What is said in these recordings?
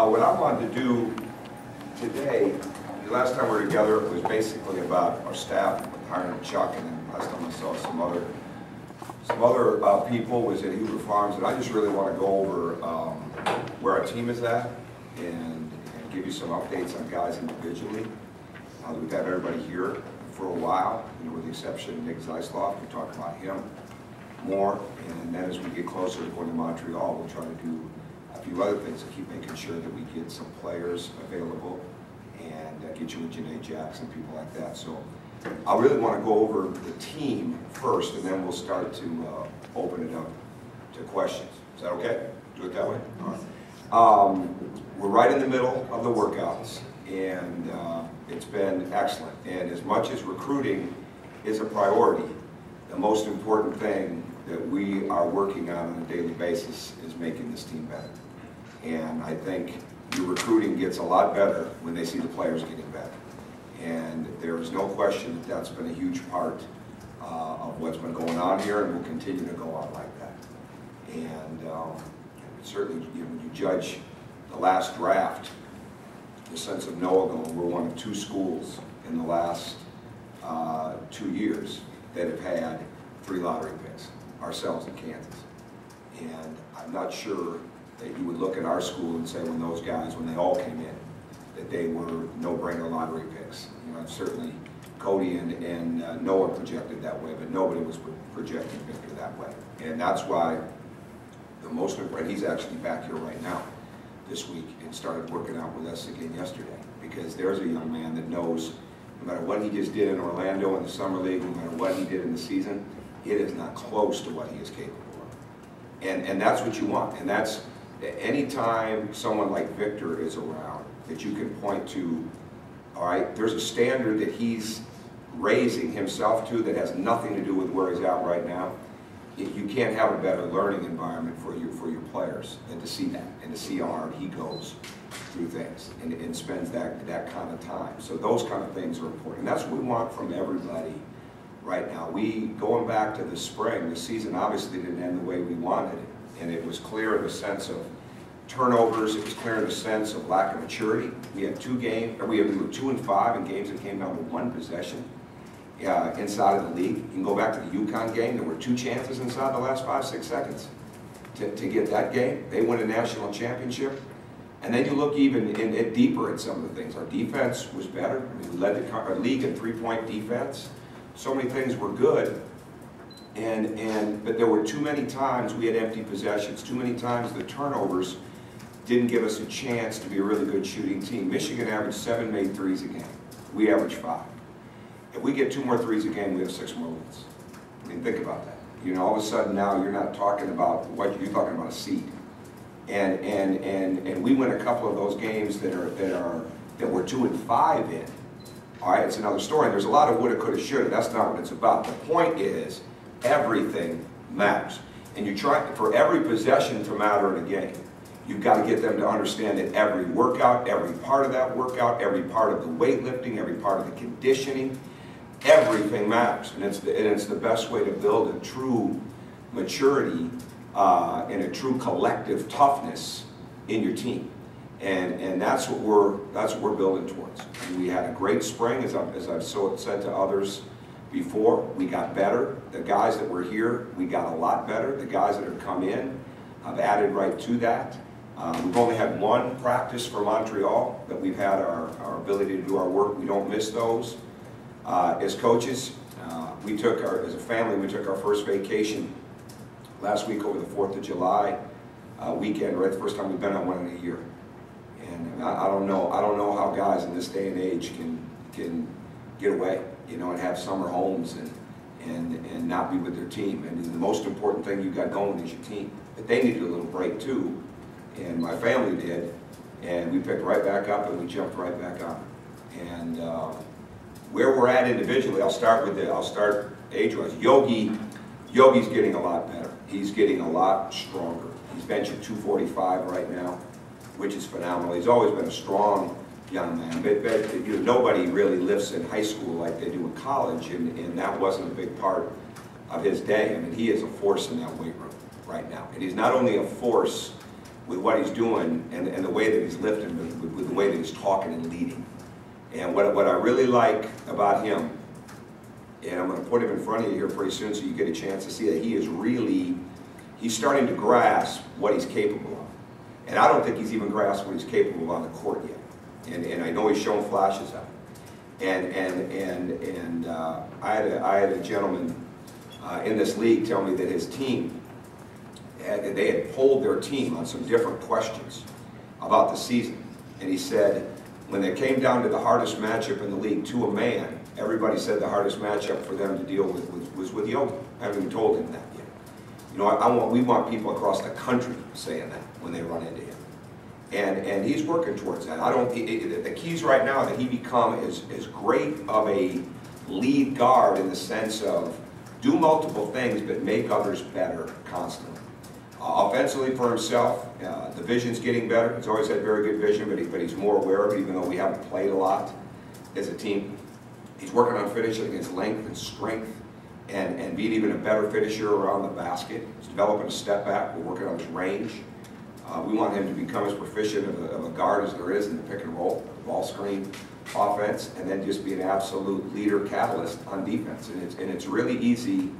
What I wanted to do today, the last time we were together, it was basically about our staff, hiring Chuck, and then last time I saw some other people was at Huber Farms, and I just really want to go over where our team is at and give you some updates on guys individually. We've had everybody here for a while, with the exception of Nick Zeisloff. We talk about him more, and then as we get closer to going to Montreal, we'll try to do a few other things to keep making sure that we get some players available and get you with Janae Jackson, people like that. So I really want to go over the team first, and then we'll start to open it up to questions. Is that okay? Do it that way? All right. We're right in the middle of the workouts, and it's been excellent. And as much as recruiting is a priority, the most important thing that we are working on a daily basis is making this team better. And I think your recruiting gets a lot better when they see the players getting better. And there is no question that that's been a huge part of what's been going on here, and will continue to go on like that. And certainly, when you judge the last draft, the sense of Noah going, we're one of 2 schools in the last 2 years that have had 3 lottery picks, ourselves and Kansas. And I'm not sure that you would look at our school and say when those guys, when they all came in, that they were no-brainer lottery picks. Certainly Cody and Noah projected that way, but nobody was projecting Victor that way. And that's why the most important, he's actually back here right now this week and started working out with us again yesterday, because there's a young man that knows no matter what he just did in Orlando in the summer league, no matter what he did in the season, it is not close to what he is capable of. And that's what you want. And that's anytime someone like Victor is around that you can point to, all right, there's a standard that he's raising himself to that has nothing to do with where he's at right now. You can't have a better learning environment for your players than to see that and to see how hard he goes through things and spends that kind of time. So those kind of things are important. And that's what we want from everybody right now. Going back to the spring, the season obviously didn't end the way we wanted it. And it was clear in the sense of turnovers, it was clear in the sense of lack of maturity. We had 2 games, we were 2-5 in games that came down to 1 possession. Inside of the league. You can go back to the UConn game. There were 2 chances inside the last 5-6 seconds to get that game. They win a national championship. And then you look even deeper at some of the things. Our defense was better. I mean, we led our league in 3-point defense. So many things were good. But there were too many times we had empty possessions. Too many times the turnovers didn't give us a chance to be a really good shooting team. Michigan averaged 7 made threes a game. We averaged 5. If we get 2 more threes a game, we have 6 more wins. I mean, think about that. All of a sudden now you're not talking about what you're talking about a seed. And we win a couple of those games that we're 2-5 in. All right, it's another story. There's a lot of woulda, coulda, shoulda. That's not what it's about. The point is everything matters, and you try for every possession to matter in a game. You've got to get them to understand that every workout, every part of that workout, every part of the weightlifting, every part of the conditioning, everything matters, and it's the best way to build a true maturity and a true collective toughness in your team, and that's what we're building towards. And we had a great spring, as I've said to others before. We got better. The guys that were here, we got a lot better. The guys that have come in have added right to that. We've only had 1 practice for Montreal, but we've had our ability to do our work. We don't miss those. As coaches, as a family, we took our first vacation last week over the 4th of July weekend, right? The first time we've been on one in a year. And I don't know how guys in this day and age can get away, and have summer homes and not be with their team. And the most important thing you got going is your team. But they needed a little break too, and my family did, and we picked right back up and we jumped right back on. And where we're at individually, I'll start age-wise. Yogi's getting a lot better. He's getting a lot stronger. He's benching 245 right now, which is phenomenal. He's always been a strong young man. But nobody really lifts in high school like they do in college, and that wasn't a big part of his day. I mean, he is a force in that weight room. right now. And he's not only a force with what he's doing and the way that he's lifting, but with the way that he's talking and leading. And what I really like about him, and I'm going to put him in front of you here pretty soon so you get a chance to see that he's starting to grasp what he's capable of. And I don't think he's even grasped what he's capable of on the court yet. And I know he's shown flashes of it. And I had a gentleman in this league tell me that his team, they had polled their team on some different questions about the season. And he said, when they came down to the hardest matchup in the league to a man, everybody said the hardest matchup for them to deal with was with Yogi. I haven't even told him that yet. You know, we want people across the country saying that when they run into him. And he's working towards that. The keys right now that he become is great of a lead guard in the sense of do multiple things but make others better constantly. Offensively for himself, the vision's getting better. He's always had very good vision, but he's more aware of it, even though we haven't played a lot as a team. He's working on finishing against length and strength and being even a better finisher around the basket. He's developing a step back. We're working on his range. We want him to become as proficient of a guard as there is in the pick and roll, ball screen offense, and then just be an absolute leader catalyst on defense. And it's really easy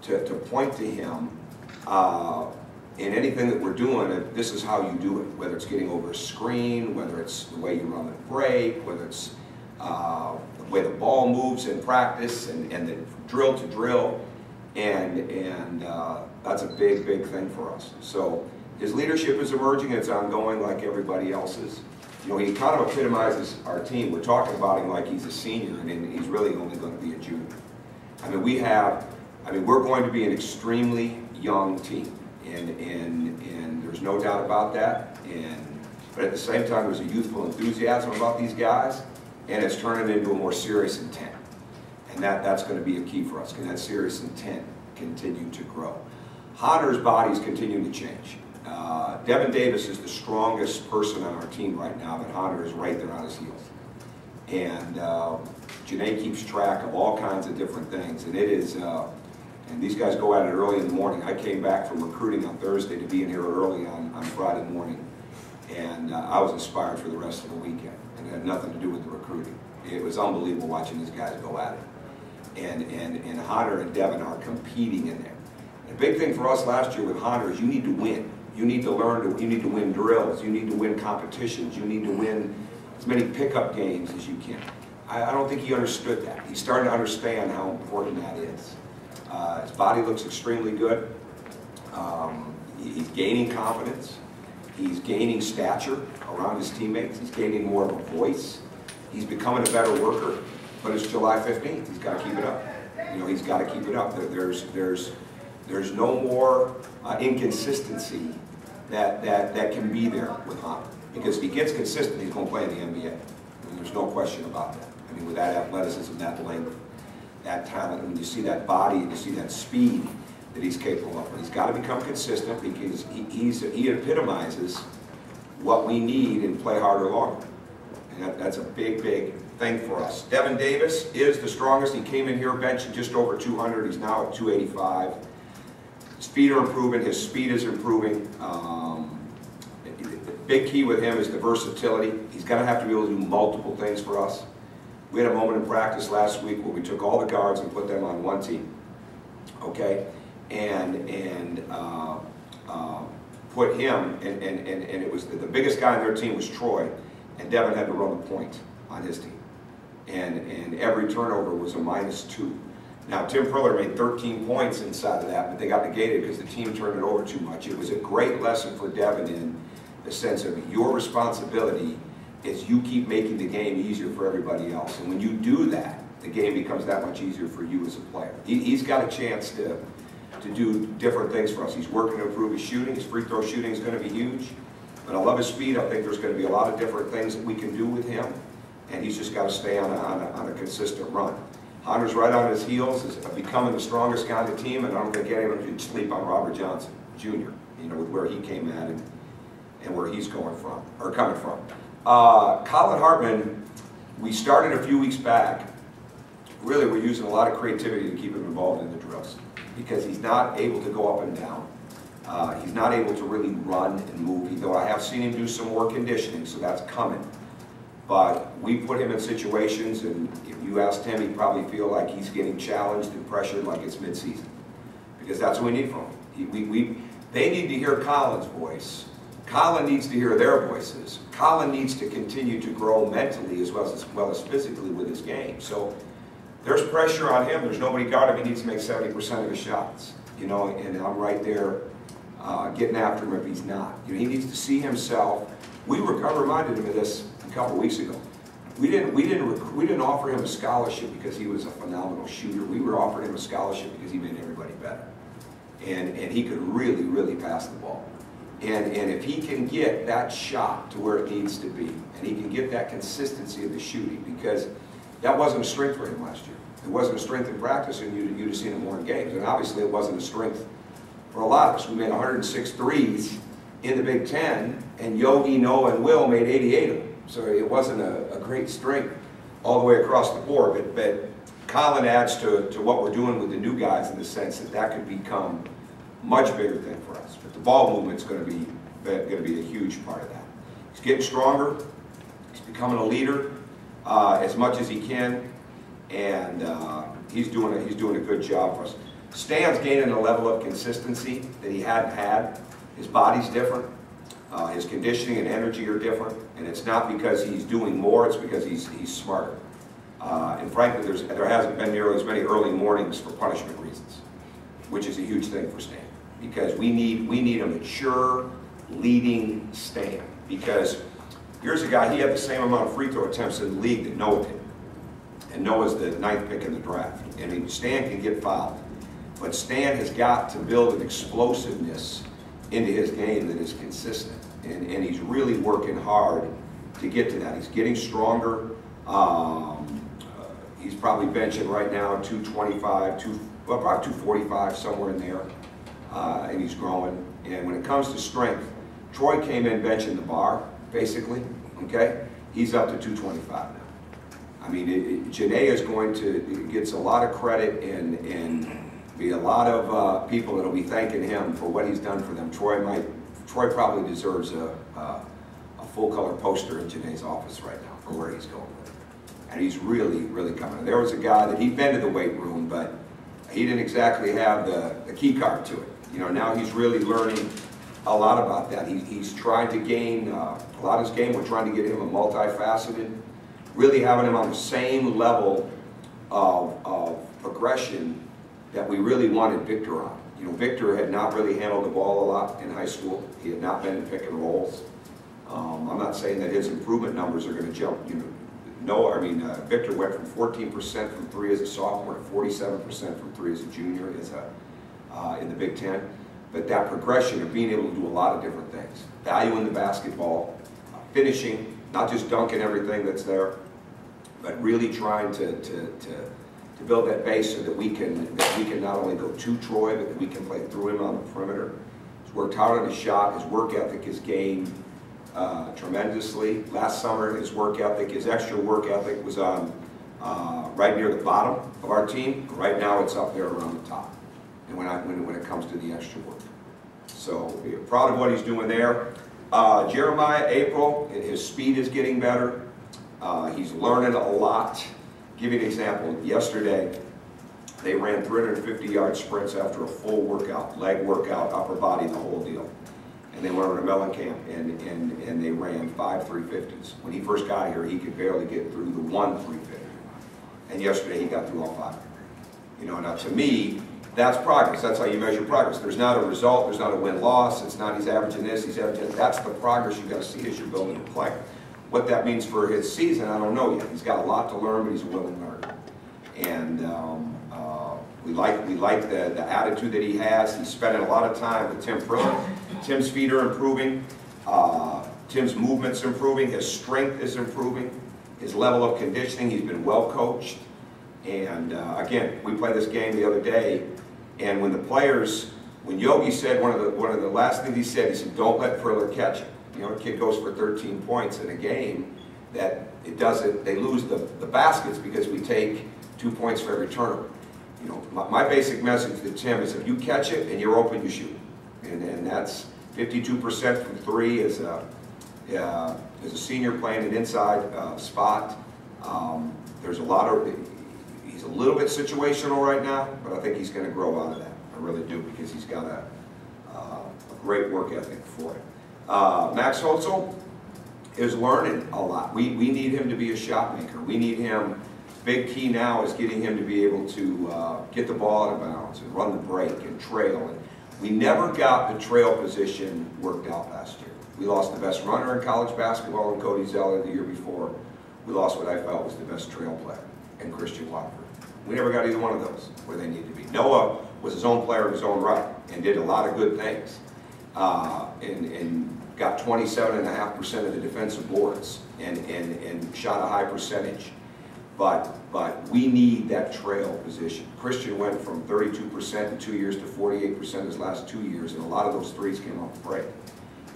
to point to him in anything that we're doing. This is how you do it, whether it's getting over a screen, whether it's the way you run the break, whether it's the way the ball moves in practice and the drill to drill, and that's a big thing for us. So his leadership is emerging. It's ongoing like everybody else's. You know, he kind of epitomizes our team. We're talking about him like he's a senior, and he's really only going to be a junior. I mean, we're going to be an extremely young team, and there's no doubt about that. But at the same time, there's a youthful enthusiasm about these guys, and it's turning into a more serious intent. And that's going to be a key for us. Can that serious intent continue to grow? Hunter's body's continuing to change. Devin Davis is the strongest person on our team right now, but Hunter is right there on his heels. And Janae keeps track of all kinds of different things, and it is, and these guys go at it early in the morning. I came back from recruiting on Thursday to being here early on Friday morning, and I was inspired for the rest of the weekend, and it had nothing to do with the recruiting. It was unbelievable watching these guys go at it. And Hunter and Devin are competing in there. And the big thing for us last year with Hunter is you need to win. You need to learn, you need to win drills, you need to win competitions, you need to win as many pickup games as you can. I don't think he understood that. He's starting to understand how important that is. His body looks extremely good. He's gaining confidence. He's gaining stature around his teammates. He's gaining more of a voice. He's becoming a better worker. But it's July 15th. He's got to keep it up. You know, he's got to keep it up. There's no more inconsistency that can be there with Hunter. Because if he gets consistent, he's going to play in the NBA. And there's no question about that. I mean, with that athleticism, that length, that talent, when you see that body and you see that speed that he's capable of, but he's got to become consistent because he epitomizes what we need in play harder longer. And that's a big thing for us. Devin Davis is the strongest. He came in here benching just over 200. He's now at 285. His feet are improving. His speed is improving. The big key with him is the versatility. He's going to have to be able to do multiple things for us. We had a moment in practice last week where we took all the guards and put them on one team, okay, and put him, and it was the biggest guy on their team was Troy, and Devin had to run the point on his team, and every turnover was a -2. Now, Tim Priller made 13 points inside of that, but they got negated because the team turned it over too much. It was a great lesson for Devin in the sense of your responsibility is you keep making the game easier for everybody else. And when you do that, the game becomes that much easier for you as a player. He's got a chance to do different things for us. He's working to improve his shooting. His free throw shooting is going to be huge. But I love his speed. I think there's going to be a lot of different things that we can do with him. And he's just got to stay on a consistent run. Hunter's right on his heels, is becoming the strongest guy on the team, and I don't think anyone can sleep on Robert Johnson Jr., you know, with where he came at and where he's coming from. Colin Hartman, we started a few weeks back. Really, we're using a lot of creativity to keep him involved in the drills because he's not able to go up and down. He's not able to really run and move, though I have seen him do some more conditioning, so that's coming. But we put him in situations, and if you asked him, he'd probably feel like he's getting challenged and pressured like it's mid-season. Because that's what we need from him. They need to hear Colin's voice. Colin needs to hear their voices. Colin needs to continue to grow mentally as well as physically with his game. So there's pressure on him. There's nobody guarding him. He needs to make 70% of his shots. You know, and I'm right there getting after him if he's not. You know, he needs to see himself. I reminded him of this a couple weeks ago. We didn't offer him a scholarship because he was a phenomenal shooter. We were offering him a scholarship because he made everybody better. And he could really, really pass the ball. And if he can get that shot to where it needs to be, and he can get that consistency of the shooting, because that wasn't a strength for him last year. It wasn't a strength in practice, and you'd have seen him more in games. And obviously it wasn't a strength for a lot of us. We made 106 threes in the Big Ten, and Yogi, Noah, and Will made 88 of them. So it wasn't a great strength all the way across the board. But Colin adds to what we're doing with the new guys in the sense that could become a much bigger thing for us. But the ball movement's going to be a huge part of that. He's getting stronger. He's becoming a leader as much as he can, and he's doing a good job for us. Stan's gaining a level of consistency that he hadn't had. His body's different. His conditioning and energy are different, and it's not because he's doing more, it's because he's smarter. And frankly, there hasn't been nearly as many early mornings for punishment reasons, which is a huge thing for Stan, because we need a mature, leading Stan. Because here's a guy, he had the same amount of free throw attempts in the league that Noah did. And Noah's the 9th pick in the draft. I mean, Stan can get fouled, but Stan has got to build an explosiveness into his game that is consistent. And he's really working hard to get to that. He's getting stronger. He's probably benching right now 225, about 245, somewhere in there. And he's growing. And when it comes to strength, Troy came in benching the bar, basically, okay? He's up to 225 now. I mean, Janae is going to, gets a lot of credit, and be a lot of people that'll be thanking him for what he's done for them. Troy probably deserves a full-color poster in Janae's office right now for where he's going with it. And he's really, really coming. There was a guy that he'd been to the weight room, but he didn't exactly have the key card to it. You know, now he's really learning a lot about that. He's trying to gain a lot of his game. We're trying to get him a multifaceted, really having him on the same level of progression that we really wanted Victor on. You know, Victor had not really handled the ball a lot in high school. He had not been in pick and rolls. I'm not saying that his improvement numbers are going to jump. You know, Victor went from 14% from three as a sophomore to 47% from three as a junior in the Big Ten. But that progression of being able to do a lot of different things, value in the basketball, finishing, not just dunking everything that's there, but really trying to build that base so that we can not only go to Troy, but that we can play through him on the perimeter. He's worked hard on his shot. His work ethic has gained tremendously. Last summer, his work ethic, his extra work ethic was on right near the bottom of our team. Right now, it's up there around the top. And when it comes to the extra work, so proud of what he's doing there. Jeremiah, April, his speed is getting better. He's learning a lot. Give you an example. Yesterday, they ran 350-yard sprints after a full workout, leg workout, upper body, the whole deal. And they went over to Mellencamp, and they ran 5 350s. When he first got here, he could barely get through the 1 350. And yesterday, he got through all 5. You know, now to me, that's progress. That's how you measure progress. There's not a result. There's not a win-loss. It's not he's averaging this, he's averaging that. That's the progress you've got to see as you're building a player. What that means for his season, I don't know yet. He's got a lot to learn, but he's a willing learner. And we like the attitude that he has. He's spending a lot of time with Tim Pritchett. Tim's feet are improving. Tim's movement's improving. His strength is improving. His level of conditioning, he's been well coached. And again, we played this game the other day, and when Yogi said, one of the last things he said, don't let Friller catch it. You know, a kid goes for 13 points in a game, that they lose the baskets because we take 2 points for every turnover. You know, my basic message to Tim is if you catch it and you're open, you shoot. and that's 52% from three as a senior playing an inside spot. There's a lot of, he's a little bit situational right now, but I think he's going to grow out of that. I really do, because he's got a great work ethic for it. Max Hotzel is learning a lot. We need him to be a shot maker. We need him. Big key now is getting him to be able to get the ball out of bounds and run the break and trail. And we never got the trail position worked out last year. We lost the best runner in college basketball in Cody Zeller the year before. We lost what I felt was the best trail player in Christian Watford. We never got either one of those where they needed to be. Noah was his own player in his own right and did a lot of good things. And got 27.5% of the defensive boards and shot a high percentage. But we need that trail position. Christian went from 32% in 2 years to 48% his last 2 years, and a lot of those threes came off the break.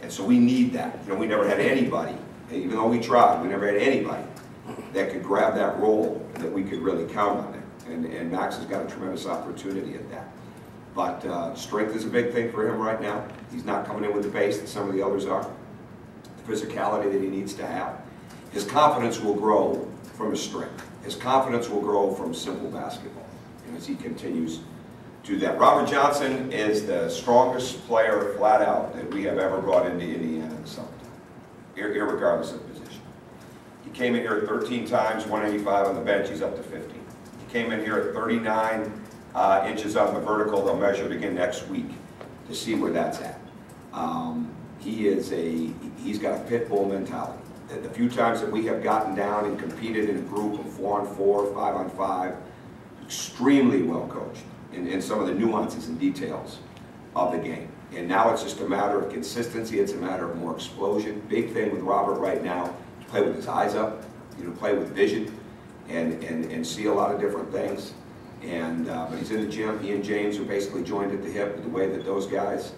And so we need that. You know, we never had anybody, even though we tried, we never had anybody that could grab that role that we could really count on it. And Max has got a tremendous opportunity at that. But strength is a big thing for him right now. He's not coming in with the pace that some of the others are. The physicality that he needs to have. His confidence will grow from his strength. His confidence will grow from simple basketball, and as he continues to do that. Robert Johnson is the strongest player, flat out, that we have ever brought into Indiana in the summertime, irregardless of position. He came in here 13 times, 185 on the bench. He's up to 50. He came in here at 39 inches on the vertical. They'll measure it again next week to see where that's at. He's got a pit bull mentality. The few times that we have gotten down and competed in a group of 4-on-4, 5-on-5, extremely well coached in some of the nuances and details of the game. And now it's just a matter of consistency. It's a matter of more explosion. Big thing with Robert right now, to play with his eyes up, play with vision and see a lot of different things. But he's in the gym. He and James are basically joined at the hip with the way that those guys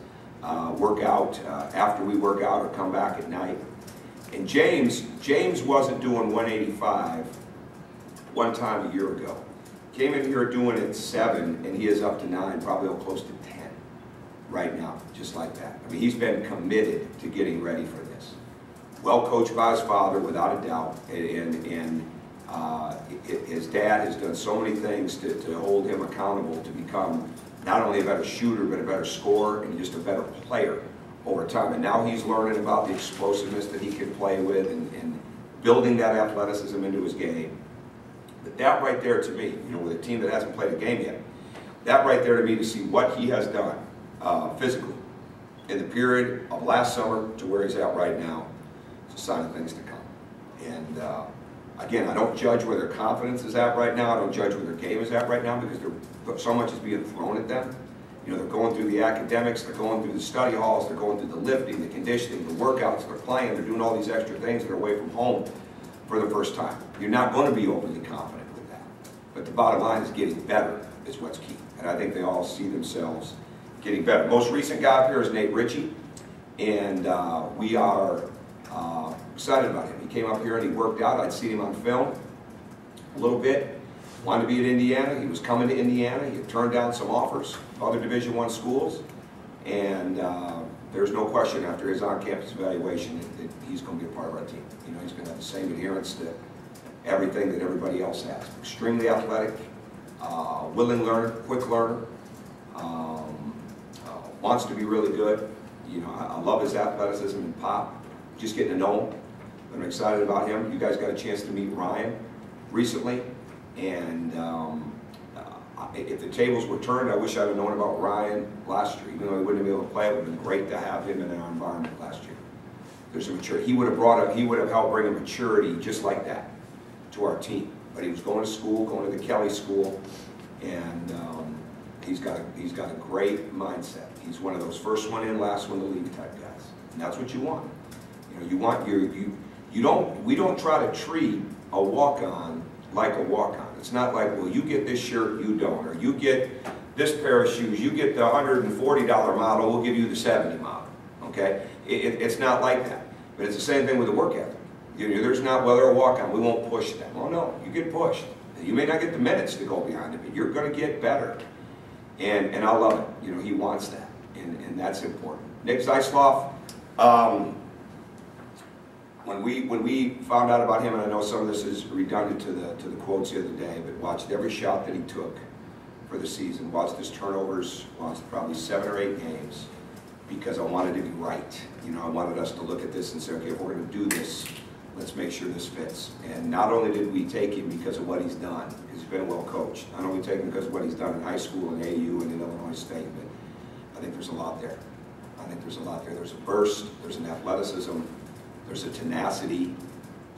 work out after we work out or come back at night. And James wasn't doing 185 one time a year ago. Came in here doing it 7, and he is up to 9, probably close to 10 right now, just like that. I mean, he's been committed to getting ready for this. Well coached by his father, without a doubt, and his dad has done so many things to hold him accountable to become not only a better shooter, but a better scorer and just a better player over time. And now he's learning about the explosiveness that he can play with and building that athleticism into his game. But that right there to me, with a team that hasn't played a game yet, that right there to me, to see what he has done physically in the period of last summer to where he's at right now, it's a sign of things to come. And again, I don't judge where their confidence is at right now. I don't judge where their game is at right now, because so much is being thrown at them. They're going through the academics, they're going through the study halls, they're going through the lifting, the conditioning, the workouts, they're playing, they're doing all these extra things that are away from home for the first time. You're not going to be overly confident with that. But the bottom line is getting better is what's key. And I think they all see themselves getting better. Most recent guy up here is Nate Ritchie, and we are excited about him. He came up here and he worked out. I'd seen him on film a little bit. Wanted to be at Indiana. He was coming to Indiana. He had turned down some offers, other Division I schools, and there's no question after his on-campus evaluation that he's going to be a part of our team. He's going to have the same adherence to everything that everybody else has. Extremely athletic, willing learner, quick learner, wants to be really good. I love his athleticism and pop. Just getting to know him. I'm excited about him. You guys got a chance to meet Ryan recently. And if the tables were turned, I wish I'd have known about Ryan last year. Even though he wouldn't have been able to play, it would have been great to have him in our environment last year. There's a maturity. He would have helped bring a maturity just like that to our team. But he was going to school, going to the Kelly school, and he's got a great mindset. He's one of those first one in, last one to leave type guys. And that's what you want. We don't try to treat a walk-on like a walk-on. It's not like, well, you get this shirt, you don't, or you get this pair of shoes, you get the $140 model, we'll give you the $70 model, okay? It's not like that. But it's the same thing with the work ethic. There's not, well, they're a walk-on, we won't push them. Oh no, you get pushed. You may not get the minutes to go behind it, but you're going to get better. And I love it. He wants that. and that's important. Nick Zeisloff, when we found out about him, and I know some of this is redundant to the quotes the other day, but watched every shot that he took for the season, watched his turnovers, watched probably 7 or 8 games, because I wanted to be right. You know, I wanted us to look at this and say, okay, if we're going to do this, let's make sure this fits. And not only did we take him because of what he's done, because he's been well coached, not only take him because of what he's done in high school and AU and in Illinois State, but I think there's a lot there. I think there's a lot there. There's a burst, there's an athleticism, there's a tenacity.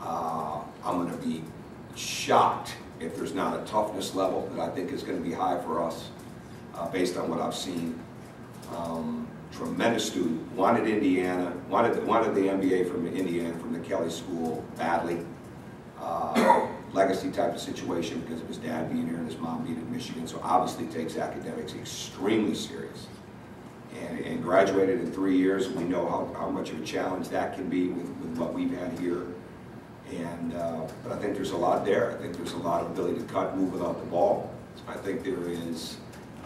I'm going to be shocked if there's not a toughness level that I think is going to be high for us based on what I've seen. Tremendous student, wanted Indiana, wanted the MBA from Indiana, from the Kelly School badly. Legacy type of situation because of his dad being here and his mom being in Michigan, so obviously takes academics extremely serious. And graduated in 3 years. We know how much of a challenge that can be with what we've had here. And but I think there's a lot there. I think there's a lot of ability to cut, move without the ball. I think there is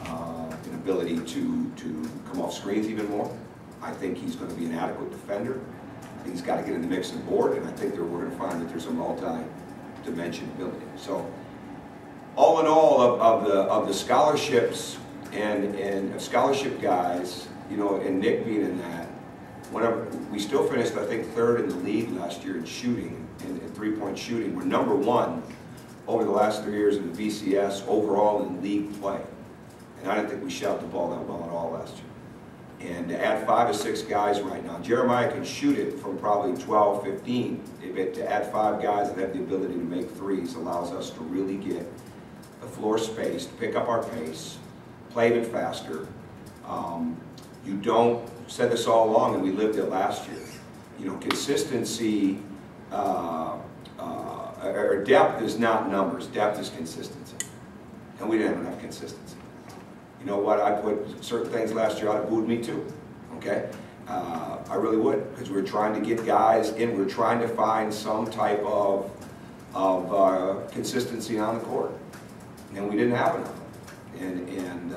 an ability to come off screens even more. I think he's going to be an adequate defender. I think he's got to get in the mix and board, and I think that we're going to find that there's a multi-dimension ability. So, all in all, of the scholarships and scholarship guys, you know, and Nick being in that, whenever we still finished, I think, 3rd in the league last year in shooting, in 3-point shooting. We're #1 over the last 3 years in the BCS overall in league play. And I didn't think we shot the ball that well at all last year. And to add 5 or 6 guys right now, Jeremiah can shoot it from probably 12, 15. But to add 5 guys that have the ability to make threes allows us to really get the floor space, to pick up our pace, play even faster. You don't, said this all along, and we lived it last year. You know, consistency, or depth is not numbers, depth is consistency. And we didn't have enough consistency. You know what, I put certain things last year, I'd have booed me too, okay? I really would, because we were trying to get guys in, we were trying to find some type of consistency on the court. And we didn't have enough. And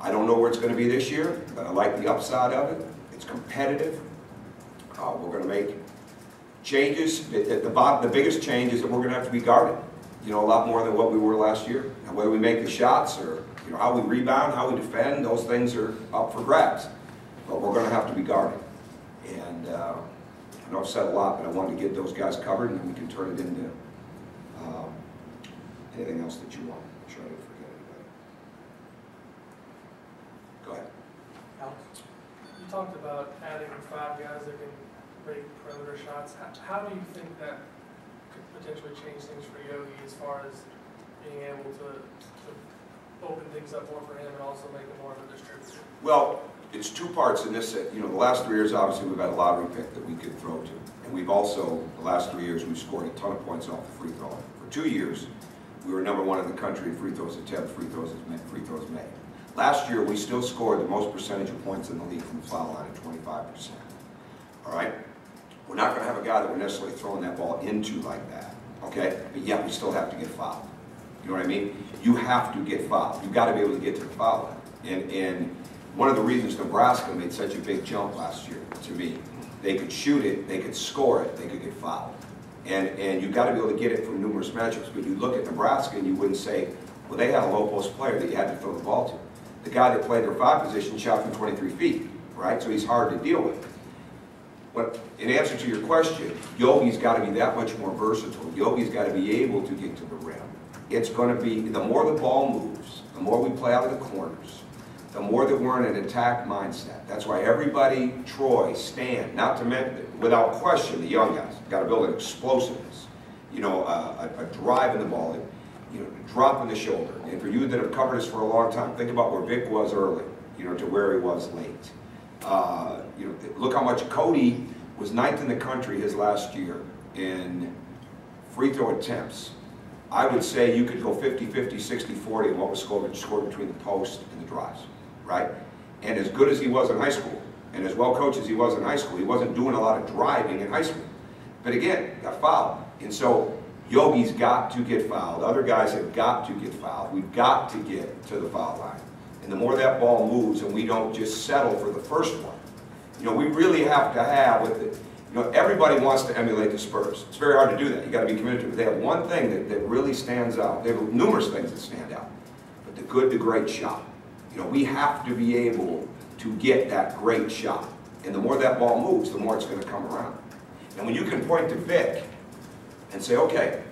I don't know where it's going to be this year, but I like the upside of it. It's competitive. We're going to make changes. The biggest change is that we're going to have to be guarded, you know, a lot more than what we were last year. And whether we make the shots or, you know, how we rebound, how we defend, those things are up for grabs. But we're going to have to be guarded. And I know I've said a lot, but I wanted to get those guys covered, and then we can turn it into anything else that you want. I'm sure I didn't forget anybody. Go ahead. Alex, you talked about adding 5 guys that can make perimeter shots. How do you think that could potentially change things for Yogi as far as being able to open things up more for him and also make him more of a distributor? Well, it's 2 parts in this. You know, the last 3 years, obviously, we've had a lottery pick that we could throw to. And we've also, the last 3 years, we've scored a ton of points off the free throw. For 2 years, we were #1 in the country in free throws attempted, free throws made. Last year, we still scored the most percentage of points in the league from the foul line at 25%. All right? We're not going to have a guy that we're necessarily throwing that ball into like that, okay? But yet, we still have to get fouled. You know what I mean? You have to get fouled. You've got to be able to get to the foul line. And one of the reasons Nebraska made such a big jump last year, to me, they could shoot it, they could score it, they could get fouled. And you've got to be able to get it from numerous metrics. But you look at Nebraska and you wouldn't say, well, they had a low post player that you had to throw the ball to. The guy that played their 5 position shot from 23 feet, right? So he's hard to deal with. But in answer to your question, Yogi's got to be that much more versatile. Yogi's got to be able to get to the rim. It's going to be, the more the ball moves, the more we play out of the corners, the more that we're in an attack mindset. That's why everybody, Troy, Stan, not to mention, without question, the young guys, got to build an explosiveness, you know, a drive in the ball, you know, drop in the shoulder. And for you that have covered us for a long time, think about where Vic was early, you know, to where he was late. You know, look how much Cody was 9th in the country his last year in free throw attempts. I would say you could go 50-50, 60-40 in what was scored between the post and the drives, right? And as good as he was in high school, and as well coached as he was in high school, he wasn't doing a lot of driving in high school. But again, got fouled. And so Yogi's got to get fouled. Other guys have got to get fouled. We've got to get to the foul line. And the more that ball moves and we don't just settle for the first one. You know, we really have to have, with it, you know, everybody wants to emulate the Spurs. It's very hard to do that. You got to be committed to it. But they have one thing that really stands out. They have numerous things that stand out. But the good to great shot. You know, we have to be able to get that great shot. And the more that ball moves, the more it's going to come around. And when you can point to Vic and say, okay,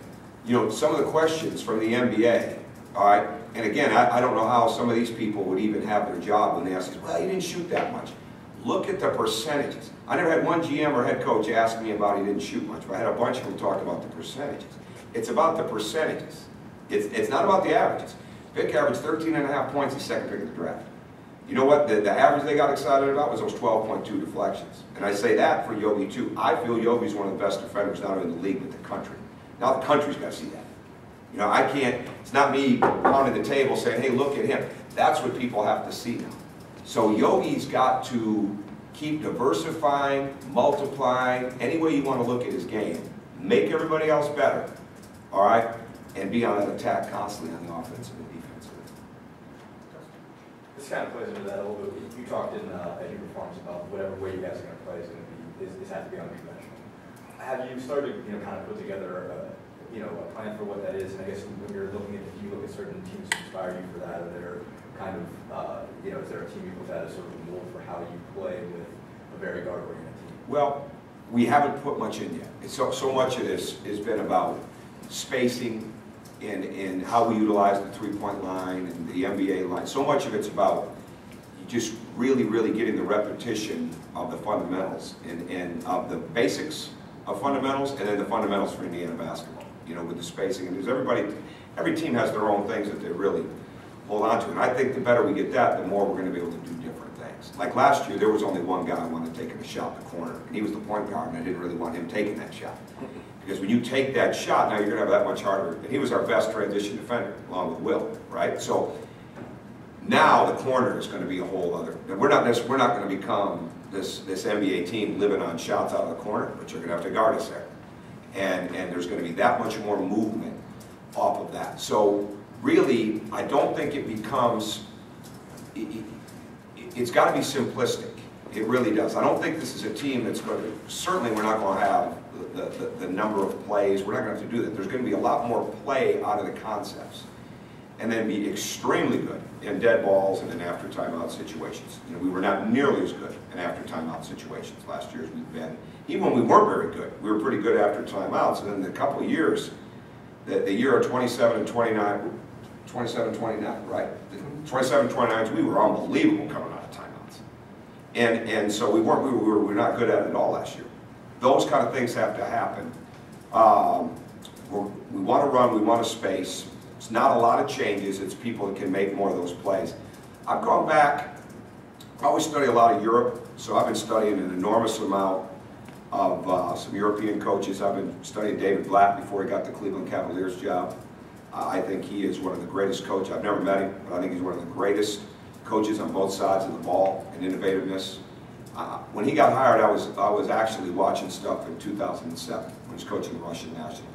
you know, some of the questions from the NBA, all right, and again, I don't know how some of these people would even have their job when they ask, well, you didn't shoot that much. Look at the percentages. I never had one GM or head coach ask me about he didn't shoot much, but I had a bunch of them talk about the percentages. It's about the percentages. It's not about the averages. Vic averaged 13.5 points, his second pick of the draft. You know what the average they got excited about was those 12.2 deflections. And I say that for Yogi too. I feel Yogi's one of the best defenders not only in the league but the country. Now the country's got to see that. You know, I can't, it's not me pounding the table saying, hey, look at him. That's what people have to see now. So Yogi's got to keep diversifying, multiplying, any way you want to look at his game. Make everybody else better, all right? And be on that attack constantly on the offensive and defensive. This kind of plays into that a little bit. You talked in your performance about whatever way you guys are going to play is going to be, is have to be unconventional. Have you started to, kind of put together a plan for what that is? And I guess when you're looking at, if you look at certain teams who inspire you for that, or they're kind of, is there a team you look at as sort of a mold for how you play with a very guard-oriented team? Well, we haven't put much in yet. It's so much of this has been about spacing and how we utilize the three-point line and the NBA line. So much of it's about just really, really getting the repetition of the fundamentals and of the basics of fundamentals, and then the fundamentals for Indiana basketball, you know, with the spacing. And there's every team has their own things that they really hold on to. And I think the better we get that, the more we're going to be able to do different things. Like last year, there was only one guy I wanted taking a shot in the corner, and he was the point guard, and I didn't really want him taking that shot. Because when you take that shot, now you're going to have that much harder. And he was our best transition defender, along with Will, right? So now the corner is going to be a whole other. We're not going to become this NBA team living on shots out of the corner, but you're going to have to guard us there. And there's going to be that much more movement off of that. So really, I don't think it becomes, it's got to be simplistic. It really does. I don't think this is a team that's going to, certainly we're not going to have the number of plays. We're not going to have to do that. There's going to be a lot more play out of the concepts. And then be extremely good in dead balls and in after timeout situations. You know, we were not nearly as good in after timeout situations last year as we've been. Even when we weren't very good, we were pretty good after timeouts. And then the couple of years, the year of 27 and 29, 27-29, right? 27-29, we were unbelievable coming out of timeouts. And so we were not good at it all last year. Those kind of things have to happen. We want to run, we want to space. It's not a lot of changes, it's people that can make more of those plays. I've gone back, I always study a lot of Europe, so I've been studying an enormous amount of some European coaches. I've been studying David Blatt before he got the Cleveland Cavaliers job. I think he is one of the greatest coaches. I've never met him, but I think he's one of the greatest coaches on both sides of the ball in innovativeness. When he got hired, I was actually watching stuff in 2007 when he was coaching the Russian national team.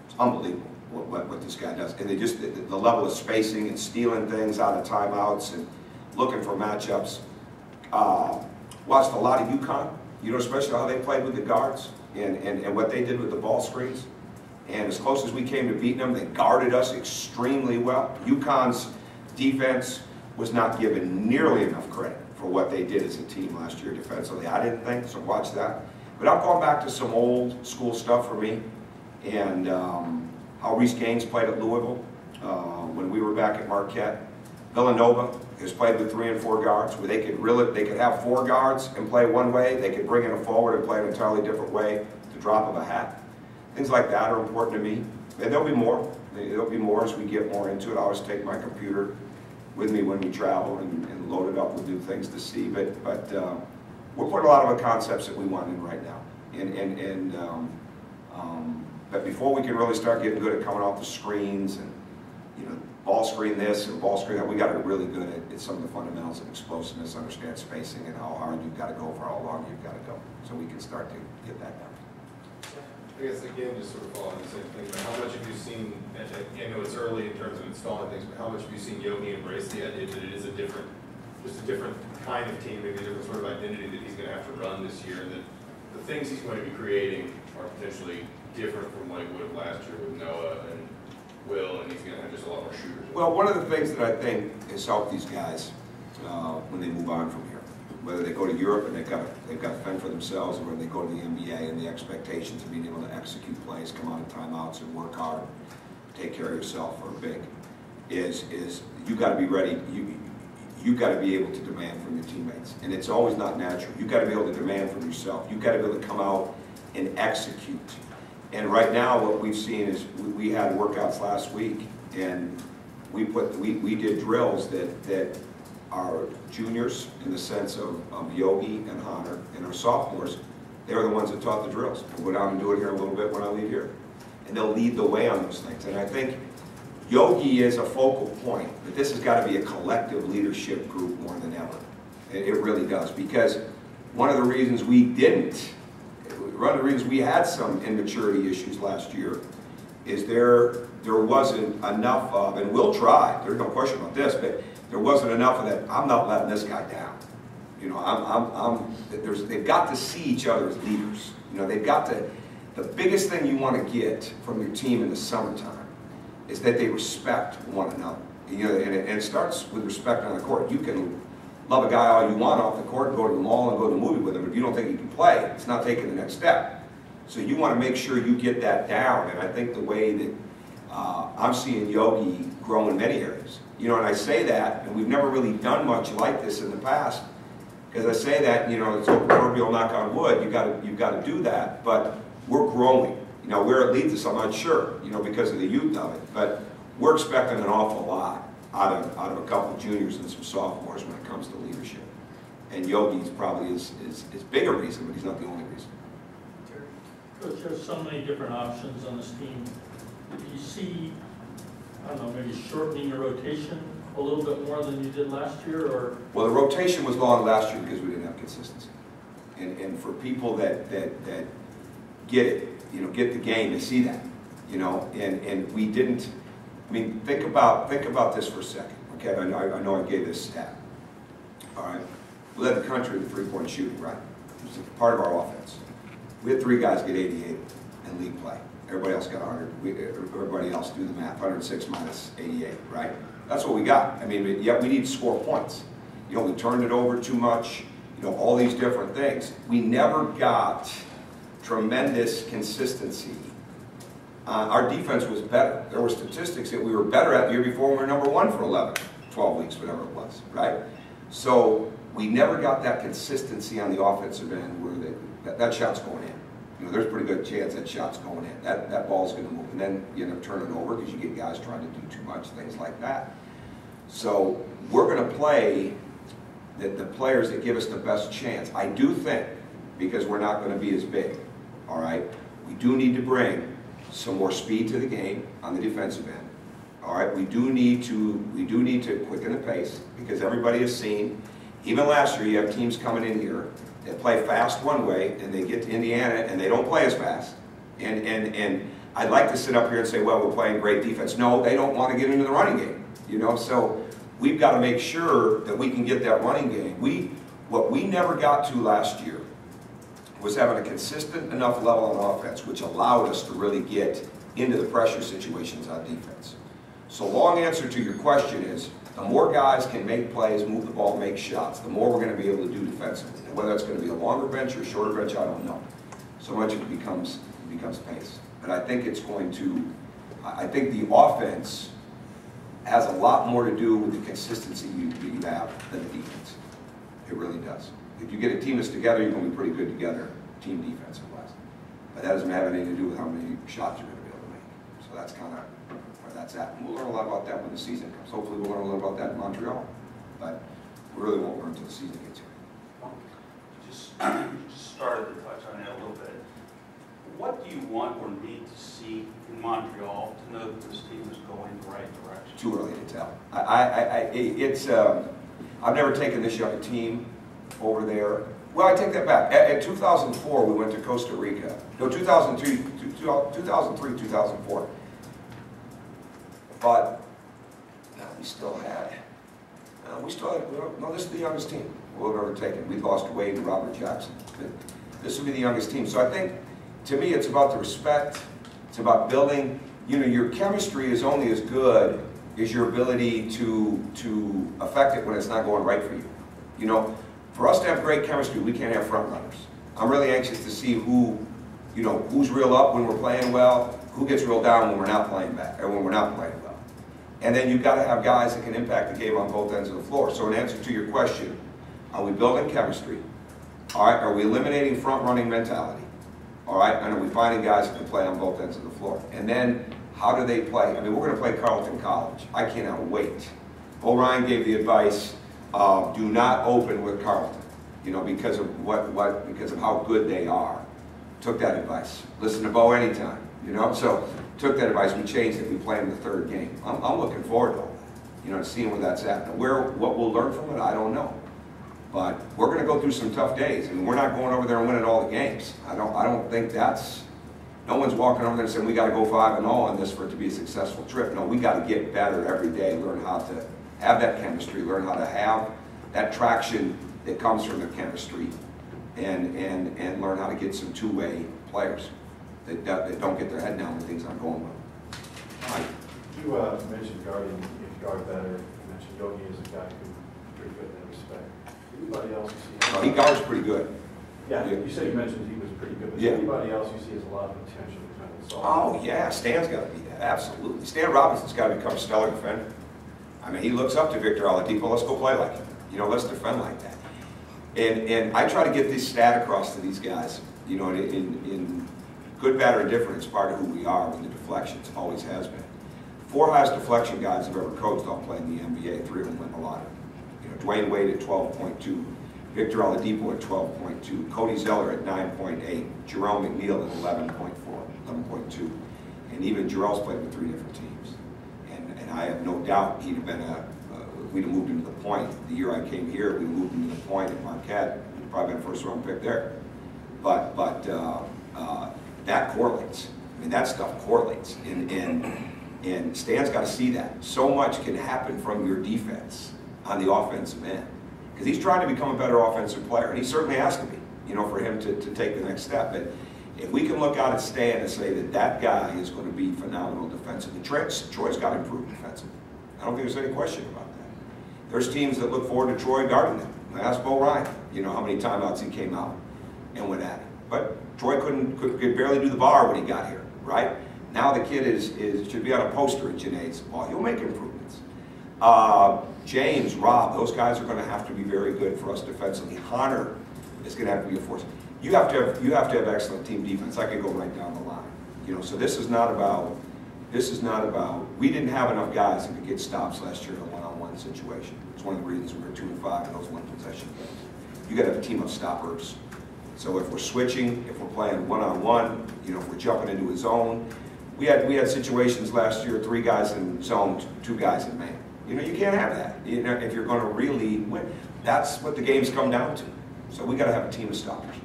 It's unbelievable what this guy does. And they just, the level of spacing and stealing things out of timeouts and looking for matchups. Watched a lot of UConn, you know, especially how they played with the guards and what they did with the ball screens. And as close as we came to beating them, they guarded us extremely well. UConn's defense was not given nearly enough credit for what they did as a team last year defensively. I didn't think, so watch that. But I've gone back to some old school stuff for me, and how Reese Gaines played at Louisville when we were back at Marquette. Villanova has played with 3 and 4 guards, where they could have 4 guards and play one way. They could bring in a forward and play an entirely different way, the drop of a hat. Things like that are important to me, and there'll be more. There'll be more as we get more into it. I always take my computer with me when we travel and load it up with new things to see. But we're putting a lot of the concepts that we want in right now. But before we can really start getting good at coming off the screens and, you know, ball screen this and ball screen that, we got to be really good at some of the fundamentals of explosiveness, understand spacing and how hard you've got to go for how long you've got to go. So we can start to get that done. I guess again, just sort of following the same thing, but how much have you seen, I know it's early in terms of installing things, but how much have you seen Yogi embrace the idea that it is a different, just a different kind of team, maybe a different sort of identity that he's going to have to run this year, and that the things he's going to be creating are potentially different from what he would have last year with Noah and Will, and he's going to have just a lot more shooters. Well, one of the things that I think has helped these guys when they move on from here, whether they go to Europe and they've got to fend for themselves, or whether they go to the NBA and the expectations of being able to execute plays, come out of timeouts and work hard, take care of yourself are big, is you got to be ready. You got to be able to demand from your teammates, and it's always not natural. You got to be able to demand from yourself. You got to be able to come out and execute. And right now, what we've seen is we had workouts last week, and we did drills that our juniors, in the sense of Yogi and Hunter, and our sophomores, they were the ones that taught the drills. We'll go down and do it here a little bit when I leave here, and they'll lead the way on those things. And I think Yogi is a focal point, but this has got to be a collective leadership group more than ever. It really does, because one of the reasons one of the reasons we had some immaturity issues last year is there wasn't enough of, and we'll try, there's no question about this, but there wasn't enough of that, I'm not letting this guy down. You know, they've got to see each other as leaders. You know, they've got to, the biggest thing you want to get from your team in the summertime is that they respect one another. You know, and it starts with respect on the court. You can love a guy all you want off the court, go to the mall and go to the movie with him. If you don't think he can play, it's not taking the next step. So you want to make sure you get that down. And I think the way that I'm seeing Yogi grow in many areas. You know, and I say that, and we've never really done much like this in the past. Because I say that, you know, it's a proverbial knock on wood. You've got to do that. But we're growing. You know, where it leads us, I'm not sure. You know, because of the youth of it. But we're expecting an awful lot out of a couple of juniors and some sophomores when it comes to leadership. And Yogi's probably is big a reason, but he's not the only reason. Coach, there's so many different options on this team. Do you see, I don't know, maybe shortening your rotation a little bit more than you did last year, or? Well, the rotation was long last year because we didn't have consistency. And for people that get it, you know, get the game, they see that, you know, and we didn't. I mean, think about this for a second, okay? I know I gave this stat. All right, we led the country in three-point shooting, right? It was part of our offense. We had 3 guys get 88 in league play. Everybody else got 100. Everybody else, do the math, 106 minus 88, right? That's what we got. I mean, yeah, we need to score points. You know, we turned it over too much. You know, all these different things. We never got tremendous consistency. Our defense was better. There were statistics that we were better at the year before. We were number 1 for 11, 12 weeks, whatever it was, right? So we never got that consistency on the offensive end where that shot's going in. You know, there's a pretty good chance that shot's going in. That ball's going to move. And then you end up turning over because you get guys trying to do too much, things like that. So we're going to play the players that give us the best chance. I do think, because we're not going to be as big, all right, we do need to bring some more speed to the game on the defensive end. All right, we do need to quicken the pace, because everybody has seen, even last year, you have teams coming in here that play fast one way, and they get to Indiana and they don't play as fast. And I'd like to sit up here and say, well, we're playing great defense. No, they don't want to get into the running game. You know, so we've got to make sure that we can get that running game. What we never got to last year was having a consistent enough level on offense, which allowed us to really get into the pressure situations on defense. So long answer to your question is, the more guys can make plays, move the ball, make shots, the more we're going to be able to do defensively. And whether that's going to be a longer bench or a shorter bench, I don't know. So much of it becomes pace. But I think it's going to, I think the offense has a lot more to do with the consistency you have than the defense. It really does. If you get a team that's together, you're going to be pretty good together, team defensive-wise. But that doesn't have anything to do with how many shots you're going to be able to make. So that's kind of where that's at. And we'll learn a lot about that when the season comes. Hopefully we'll learn a little about that in Montreal. But we really won't learn until the season gets here. Just started to touch on that a little bit. What do you want or need to see in Montreal to know that this team is going the right direction? Too early to tell. I've never taken this young a team over there. Well, I take that back. At 2004, we went to Costa Rica. No, 2003, 2004. But we still had, no, this is the youngest team we've ever taken. We lost Wade and Robert Jackson. This would be the youngest team. So I think, to me, it's about the respect. It's about building. You know, your chemistry is only as good as your ability to affect it when it's not going right for you. You know, for us to have great chemistry, we can't have front runners. I'm really anxious to see who's real up when we're playing well, who gets real down when we're not playing back, or when we're not playing well. And then you've got to have guys that can impact the game on both ends of the floor. So in answer to your question, are we building chemistry? All right, are we eliminating front running mentality? All right, and are we finding guys that can play on both ends of the floor? And then how do they play? I mean, we're going to play Carleton College. I cannot wait. O'Ryan gave the advice, do not open with Carleton, you know, because of because of how good they are. Took that advice. Listen to Bo anytime, you know. So took that advice. We changed it. We play in the third game. I'm looking forward to all that, you know, seeing where that's at. Now, what we'll learn from it, I don't know. But we're going to go through some tough days. I mean, we're not going over there and winning all the games. I don't think that's. No one's walking over there and saying we got to go 5-0 on this for it to be a successful trip. No, we got to get better every day. Learn how to have that chemistry. Learn how to have that traction that comes from the chemistry, and learn how to get some two-way players that don't get their head down when things aren't going well. Mike. You mentioned guarding, if you guard better. You mentioned Yogi is a guy who's pretty good in that respect. Anybody else you see? No, he guards pretty good. Yeah, you said you mentioned he was pretty good, but yeah. Anybody else you see has a lot of potential to kind of solve? Oh yeah, Stan's got to be that, absolutely. Stan Robinson's got to become a stellar defender. I mean, he looks up to Victor Oladipo. Let's go play like him. You know, let's defend like that. And I try to get this stat across to these guys. You know, in good, bad, or indifferent, it's part of who we are with the deflections. Always has been. 4 highest deflection guys I've ever coached all play in the NBA. 3 of them win a lot of them. You know, Dwayne Wade at 12.2. Victor Oladipo at 12.2, Cody Zeller at 9.8, Jerome McNeil at 11.2, and even Jarrell's played with 3 different teams. And I have no doubt he'd have been we'd have moved him to the point. The year I came here, we moved him to the point at Marquette. He'd probably been a first-round pick there. But that correlates. I mean, that stuff correlates. And Stan's got to see that. So much can happen from your defense on the offensive end. Because he's trying to become a better offensive player, and he certainly has to be, you know, for him to take the next step. But if we can look out at Stan and say that guy is going to be phenomenal defensively, Troy's got to improve defensively. I don't think there's any question about that. There's teams that look forward to Troy guarding them. I asked Bo Ryan, you know, how many timeouts he came out and went at it. But Troy could barely do the bar when he got here, right? Now the kid should be on a poster at Janae's ball. He'll make improvements. James, Rob, those guys are going to have to be very good for us defensively. Hunter is going to have to be a force. You have to have excellent team defense. I could go right down the line. You know, so this is not about. We didn't have enough guys that could get stops last year in a one-on-one situation. It's one of the reasons we were 2-5 in those one-possession games. You got to have a team of stoppers. So if we're switching, if we're playing one-on-one, you know, if we're jumping into a zone, we had situations last year: 3 guys in zone, 2 guys in man. You know, you can't have that. You know, if you're going to really win, that's what the games come down to. So we got to have a team of stoppers.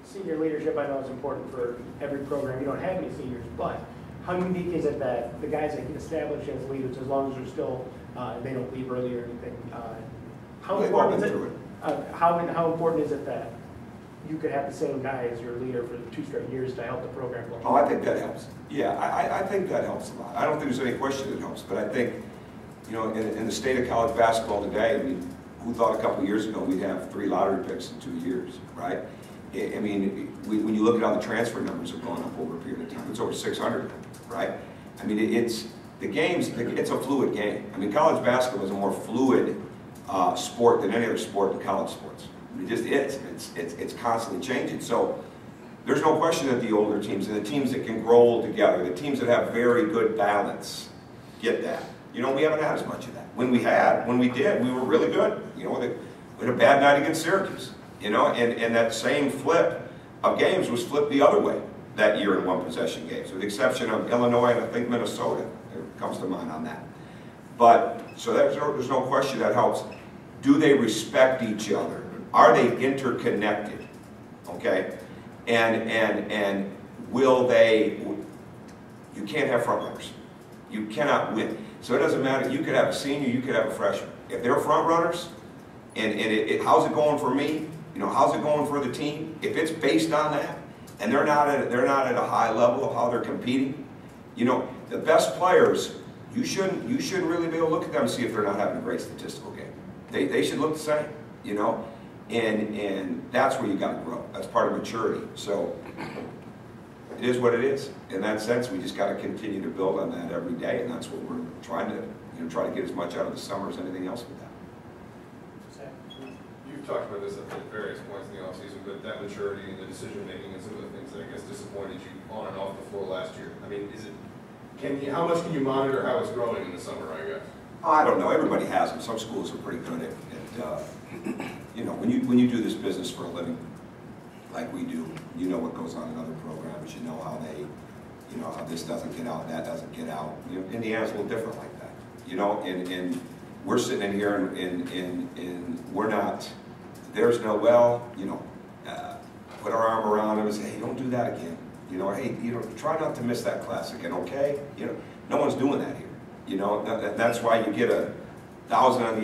Senior leadership, I know, is important for every program. You don't have any seniors, but how unique is it that the guys that can establish as leaders, as long as they're still, they don't leave early or anything? How important is it? How important is it that you could have the same guy as your leader for 2 straight years to help the program go? Oh, I think that helps. Yeah, I think that helps a lot. I don't think there's any question it helps, but I think, you know, in the state of college basketball today, I mean, who thought a couple of years ago we'd have 3 lottery picks in 2 years, right? I mean, when you look at how the transfer numbers have gone up over a period of time, it's over 600, right? I mean, it's a fluid game. I mean, college basketball is a more fluid sport than any other sport in college sports. It just is. It's constantly changing. So there's no question that the older teams and the teams that can roll together, the teams that have very good balance, get that. You know, we haven't had as much of that. When we did, we were really good. You know, we had a bad night against Syracuse. You know, and that same flip of games was flipped the other way that year in one-possession games, with the exception of Illinois and I think Minnesota. It comes to mind on that. But so there's no question that helps. do they respect each other? Are they interconnected? Okay? And will they, you can't have front runners. You cannot win. So it doesn't matter, you could have a senior, you could have a freshman. If they're front runners, and how's it going for me? You know, how's it going for the team? If it's based on that, and they're not at a high level of how they're competing, you know, the best players, you shouldn't really be able to look at them and see if they're not having a great statistical game. They should look the same, you know, and that's where you got to grow. That's part of maturity. So it is what it is. In that sense, we just got to continue to build on that every day, and that's what we're trying to, you know, try to get as much out of the summer as anything else with that. You've talked about this at various points in the offseason, but that maturity and the decision-making and some of the things that I guess disappointed you on and off the floor last year. I mean, how much can you monitor how it's growing in the summer, I guess? I don't know. Everybody has them. Some schools are pretty good at you know, when you do this business for a living, like we do, you know what goes on in other programs. You know how they, you know, how this doesn't get out, that doesn't get out. You know, Indiana's a little different like that. You know, and we're sitting in here and we're not. There's no, well, you know, put our arm around them and say, hey, don't do that again. You know, hey, you know, try not to miss that class again, okay? You know, no one's doing that here. You know, that's why you get 1,000 on the